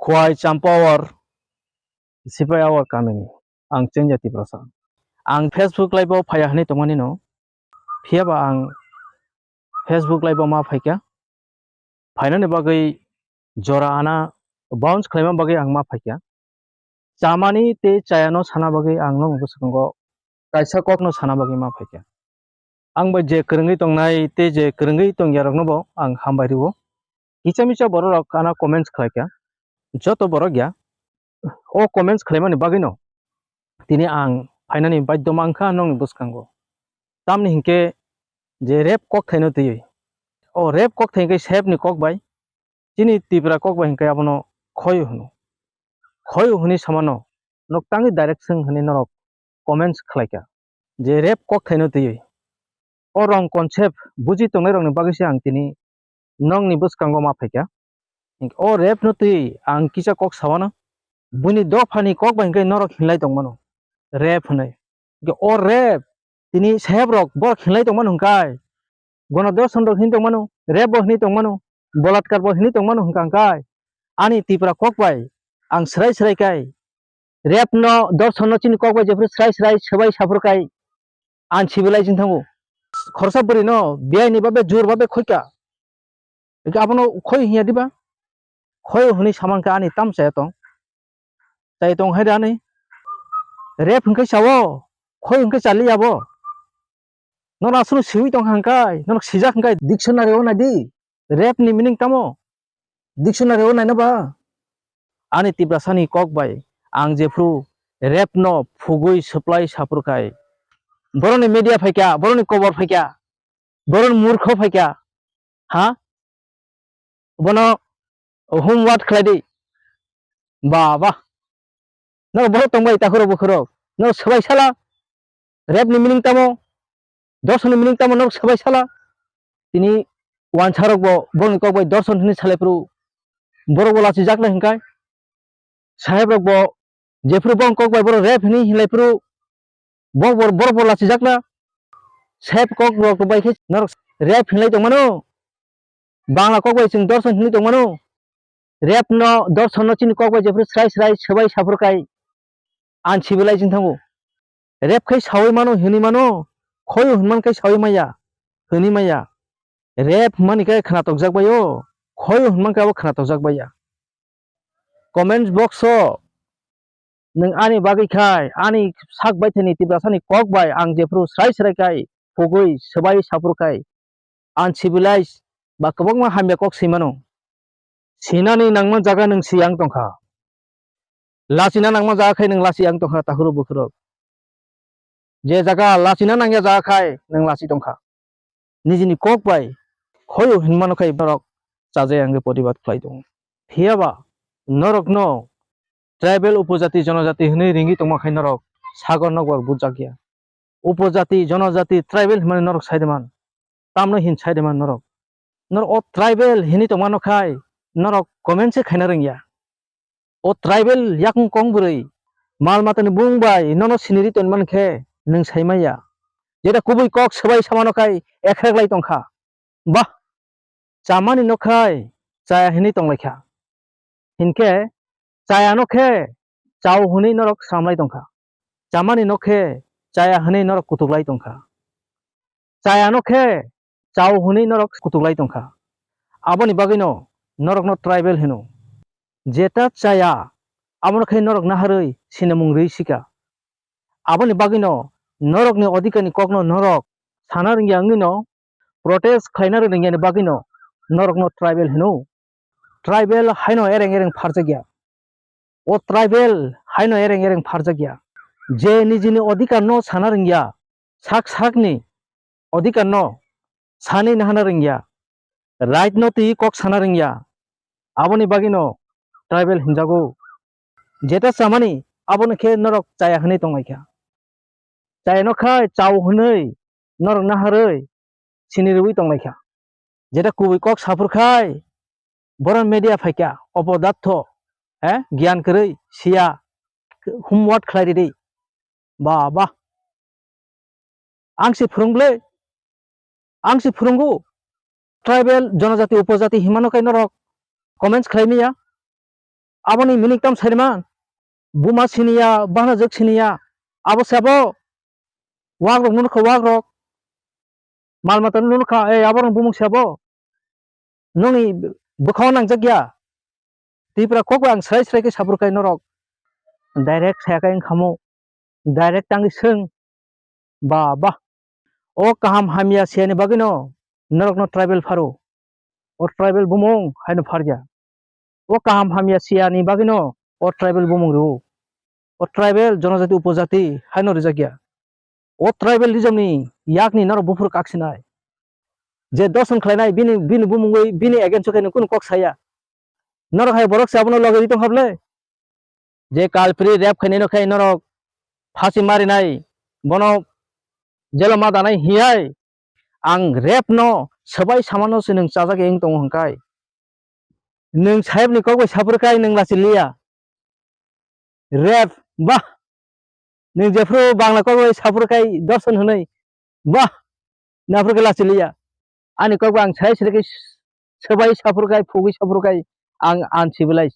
Khwai champawar sipai awar kamini ang chenjati prasa ang Facebook live o phaya hani tongmani no phiaba ang Facebook live o ma phaikya phainani bagai jora ana bounce khlaima bagai ang ma phaikya chamani te chayano sana bagai ang no busakango kaisa kok no sana bagai ma phaikya ang ba je krengai tongnai te je krengai tongyarok no bo ang hambai ribo kicha borok ana comments khlaikya joto borok ya o comments khlaimani bagai no tini ang phainani baidyo mangkha nong buskango tamni hinke je rep kok thaino tui o rep kok thainke sep ni kok bai chini tipra kok bai hinke abono khoy huni samano nok tangi direction hani norok comments khlaika je rep kok thaino tui o rong concept buji tongnai rong ni bagisi ang tini nong ni buskango ma phaika o rep no tui ang kisa kok sawana buni do phani kok bai hinke norok hinlai tongmano rep hunai o rep tini sep rok bor hinlai tongmano hungkai গণদর্শন হিনি তংমানো রেব হিনি তংমানো বলাৎকার হিনি তংমানো হংকাংকাই আনি তিপ্রা ককবাই আং স্রাই স্রাইকাই রেপ ন দর্শন চিনি ককবাই যেফ্রে স্রাই স্রাই সবাই সাফরকাই আন সিবিলাই চিন থাঙ্গো খরসা বরি ন বিয়াইনি বাবে জোর বাবে খইকা একে আপনো খই হিয়া দিবা খই হনি সামানকা আনি তাম চাই তং হাইদা আনি রেপ হংকাই সাwo খই হংকাই চালি যাবো non asunu siwi tong hangkai non sijak hangkai dictionary o nadi rap ni meaning tamo dictionary o nai na ba ani tibrasani kok bai ang jefru rap no phugui supply sapurkai boroni media phaikya boroni cover phaikya boron murkho phaikya ha bono homework khladi ba no boro tongbai takuro bukhoro no sabai sala rap ni meaning tamo দর্শন meaning তামো knock সবাই সালা তিনি one ছারক বং ককবাই দর্শন হিনি সালেপ্রু বড় বলাছি জাকলা হিংকাই সাহেব rock যেপ্রু বং ককবাই বড় rape হিনি হিলাইপ্রু বং বড় বলাছি জাকলা সাহেব কক রক বাই खे নরক রেপ হিলাই তংমানো বাংলা ককবাই চিং দর্শন হিনি তংমানো রেপ ন দর্শন ন চিনি ককবাই যেপ্রু স্রাই স্রাই সবাই সাফরকাই আন সিবিলাই চিং থাঙ্গো রেপ খাই সাওই মানো হিনি মানো খয় হনমান kai sawi maya hini maya rep mani kai khana tokjak bayo khoi hনমান kai abo khana tokjak baya comments box o nung ani bagi khai ani sak bai thani tibrasani kok bai ang jefru srai srai kai phugui sabai sapur kai an civilize ba kabang ma hamya kok simano sinani nangman jaga nung siang tongkha lasina nangman jaga khai nung lasi ang tongkha tahuru bukhro je jaga lasina nangya jaga khai nang lasi tongkha নিজনি কক বাই খয় হিনমানো খাই নরক চাজে আঙ্গে প্রতিবাদ খাই দং হিয়াবা নরক ন ট্রাইবেল উপজাতি জনজাতি হনে রিঙ্গি তংমা খাই নরক সাগর নগর বুজাকিয়া উপজাতি জনজাতি ট্রাইবেল মানে নরক সাইদেমান তামনো হিন সাইদেমান নরক নর ও ট্রাইবেল হিনি তংমানো খাই নরক কমেন্টসে খাইনা রিঙ্গিয়া ও ট্রাইবেল ইয়াকং কং বুরই মাল মাতানি বুংবাই নন সিনিরি তনমান খে নং সাইমাইয়া যেটা কুবুই কক সবাই সামানো খাই একলাই তংখা বাহ চামানি নখাই চায়া হিনি তংলাইখা হিনকে চায়া নখে চাও হুনি নরক সামলাই তংখা চামানি নখে চায়া হুনি নরক কুতুকলাই তংখা চায়া নখে চাও হুনি নরক কুতুকলাই তংখা আবনি বাগিনো নরক ন ট্রাইবেল হিনো যেটা চায়া আমন খাই নরক নাহারই সিনামুং রেইসিকা আবনি বাগিনো নরক ni অধিকানি ককনো নরক সানা রিঙ্গিয়া আঙ্গিনো protest খাইনা রিঙ্গিয়া ni bagino norok no tribal hino tribal haino ereng pharjagya o tribal haino ereng pharjagya je nijini odhikar no sana ringya sak ni odhikar no sani nahana ringya right no ti kok sana ringya aboni bagino tribal hinjago jeta samani aboni khe norok chaya hini tonglaikha chaya no khai chaw hunei norok naharei sinirui tonglaikha যেটা কুবই cock সাফুর খাই বরন media ফাইকা অপদার্থ হ্যাঁ জ্ঞান করে সিয়া homework খাই রে বাবা আংসি ফুরুংলে আংসি ফুরুঙ্গু tribal জনজাতি উপজাতি হিমানো কাই নরক comments খাইমিয়া aboni minik tam saiman buma sinia bana jek sinia abo sabo wagrok nunukha wagrok mal mata nunukha aborong bumung sabo noni bukhaw nangjagya tipra kokwa ang srai srai ke saburkai norok direct sayakai ingkhamu direct tangi seng ba o kaham hamia siani bagino norok no tribal faru o tribal bumung haino farja o kaham hamia siani bagino o tribal bumung ru o tribal jonojati upojati haino rijagya o tribalism ni yakni norok bufur kaksinai je doson khlainai bini bumungoi bini against kai kun kok saya norok hai borok sabuno loge ritong hable je kalpri rap khaini no khai norok phasi marinai bono jelama danai hiyai ang rap no sabai samano se nung chajak eng tong hangkai nung sahib ni kokbai sapurkai nung lasilia rap nung jefru bangla kokbai sapurkai dosan hunai nafurkai lasilia ani kokbai ang sai sirkai sabai sapurkai phugi sapurkai ang ansibilai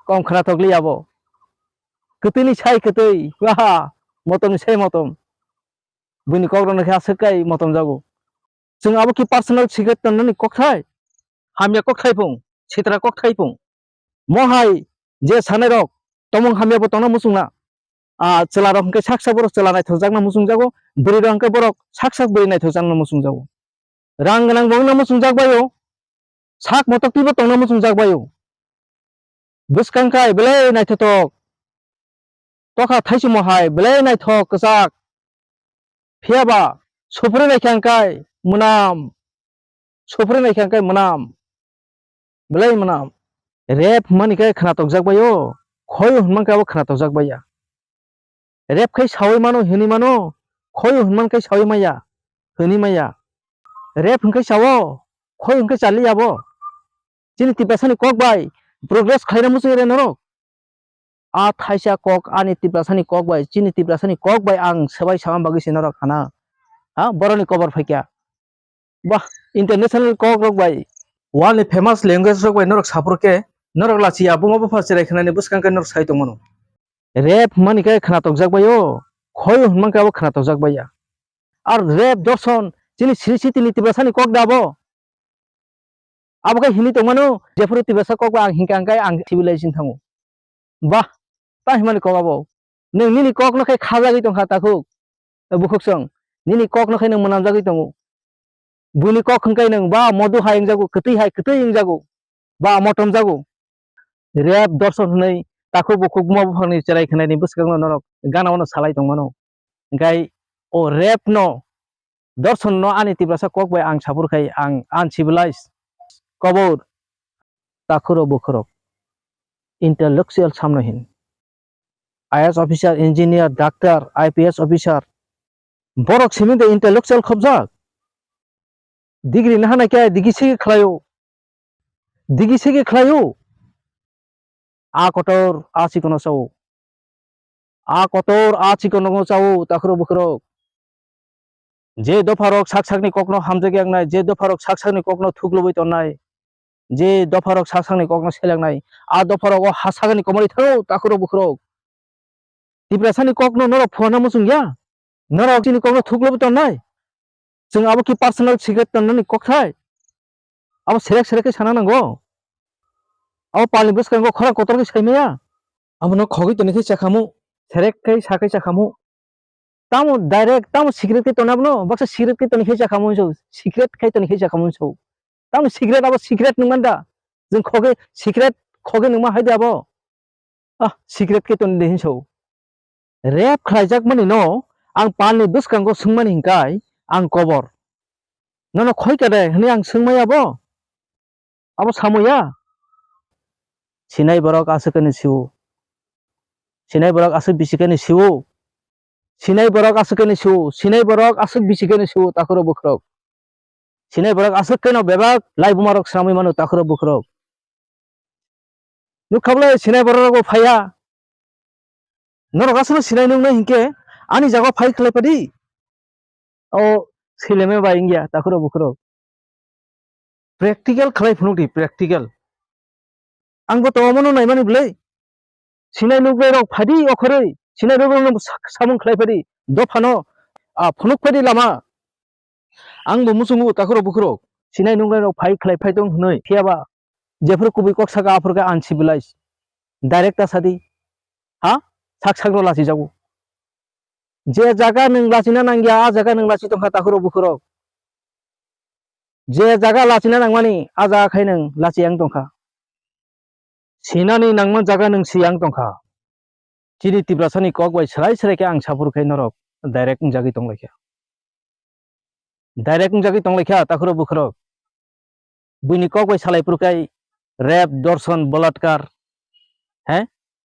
kom khratok liabo ketini sai ketui motom sai motom bini kokro na kha sakai motom jago जों abo ki personal secret tanani kokthai hamya kokthai pung sitra kokthai pung mohai je sanai rok tomong hamya bo tongna musungna chela rok hingke saksa borok chela nai thokjakna musung jago buri rok hingke borok saksa buri nai thokjakna musung jago rang ganang bongna musung jagbayo sak motok tibo tongna musung jagbayo buskangkai belai nai thotok toka thaisi mohai belai nai thok ksak phiaba sopre nai khangkai munam sopre nai khangkai munam belai munam rap mani kai khana tokjakbayo khoy hunman kai abo khana tokjakbaya rap kai sawi mano hini mano khoy hunman kai sawi maya hini maya rap hingkai sawo khoy hingkai chali abo chini tipasani kokbai progress khaina musung re norok thaisa kok ani tipasani kokbai chini tipasani kokbai ang sabai samam bagi sinorok hana boroni cover phaikya international kok rok bai world ni famous language rok bai norok sapurke norok lachi abo mabo phasirai khnani buskangkai norok sai tongmano rap mani kai khana tokjakbayo khoy hunman kai abo khana tokjakbaya ar rap dorson chini srisi tini tipasani kok dabo abo kai hini tongmano jefuru tipasa kok ang hingkangkai ang civilization thango ta himani kok abo nung nini kok no kai khajagui tongkha takhuk bukhuksong nini kok no kai nung manamjagui tongo buni kok hingkai nung modu hai ingjago ketui hai ketui ingjago motom jago rap dorson hunai takhuk bukhuk mo phangni cherai khnani buskang norok gana no salai tongmano gai o rap no dorson no ani tibrasa kok bai ang sapurkai ang uncivilized kobor takhuro bukhurok intellectual samno hin IAS officer engineer doctor IPS officer borok siminde intellectual khobjak degree nahana kya digi sege khlayo kotor chikono chau kotor chikono chau takhuro bukhurok je dofarok saksakni kokno hamjagyang nai je dofarok saksakni kokno thuklubui tonai je dofarok saksakni kokno selangnai dofarok o hasagani komori thau takhuro bukhurok tiprasani kokno norok phona musung ya norok chini kokno thuklubui tonai जों abo ki personal secret tanani kokthai abo serek ke sana nango abo palni buskango khora kotor ke saimaya abo no khogi toni ke chakhamu serek kai sakai chakhamu tamo direct tamo secret ke tonabno baksa secret ke toni ke chakhamu so secret kai toni ke chakhamu so tamo secret abo secret nungmanda जों khoge secret khoge nungma haide abo secret ke toni dehin so rap khlaijak mani no ang palni buskango sungmani hingkai ang kobor nono khoi kade hini ang sungmaya abo samoya sinai borok asukani siu sinai borok asuk bisikani siu sinai borok asukani siu sinai borok asuk bisikani siu takhuro bukhurok sinai borok asuk keno bebak lai bumarok samui manu takhuro bukhurok nukhable sinai borok bo phaya norok asuk sinai nungna hingke ani jago phai khlai padi sileme ba ingya takhuro bukhurok practical khlai phunukdi practical आंबो तो अमनो नाय माने बोलै सिनाय नुबाय रक फादि अखरै सिनाय नुबाय सामुं खालायफादि दफानो फनुक फादि लामा आंबो मुसुमु ताखरो बुखरो सिनाय नुबाय रक फाइ खालायफाय दं हनै फियाबा जेफोर कुबि कक सागा आफोरखौ आनसि बिलाइस डाइरेक्ट सादी हा साक साग्रो लासि जागो जे जागा नों लासिना नांगिया आ जागा नों लासि दंखा ताखरो बुखरो जे जागा लासिना नांमानि आ जागा खाय नों लासि आं दंखा सिनानि नांमन जागा नों सि आं दंखा चिरि तिब्रासानि कक बाय सराय सरायके आं सापुरखाय नरक डाइरेक्ट जागि दंलायखा डाइरेक्ट जागि दंलायखा ताखरो बुखरो बुनि कक बाय सालायपुरखाय रेप दर्शन बलात्कार हैं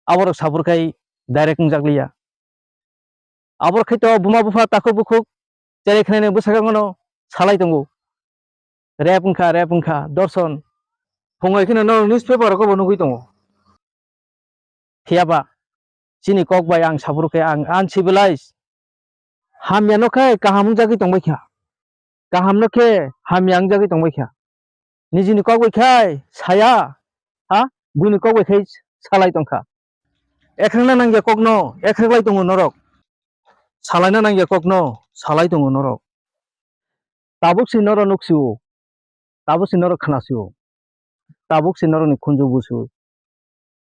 आबर सापुरखाय डाइरेक्ट जागलिया आबर खैतो बुमा बुफा ताखो बुखुक जेरै खनायनो बोसागांगनो सालाय दंगो रेप उनखा दर्शन फंगाय खिना न न्यूज पेपर को नुगै दङ फियाबा चिनि कक बाय आं सापुरखाय आं आनसि बिलाइस हामियानोखाय काहाम जागि दंबायखा काहामनोखे हामियां जागि दंबायखा निजिनि कक बायखाय साया हा बुनि कक बायखाय सालाय दंखा एख्रांना नांगिया ककनो एख्रांलाय दङ नरक सालायना नांगिया ककनो सालाय दङ नरक ताबुक सिनर नुक्सियो ताबुक सिनर खानासियो ताबुक सिनर नि खुंजु बुसु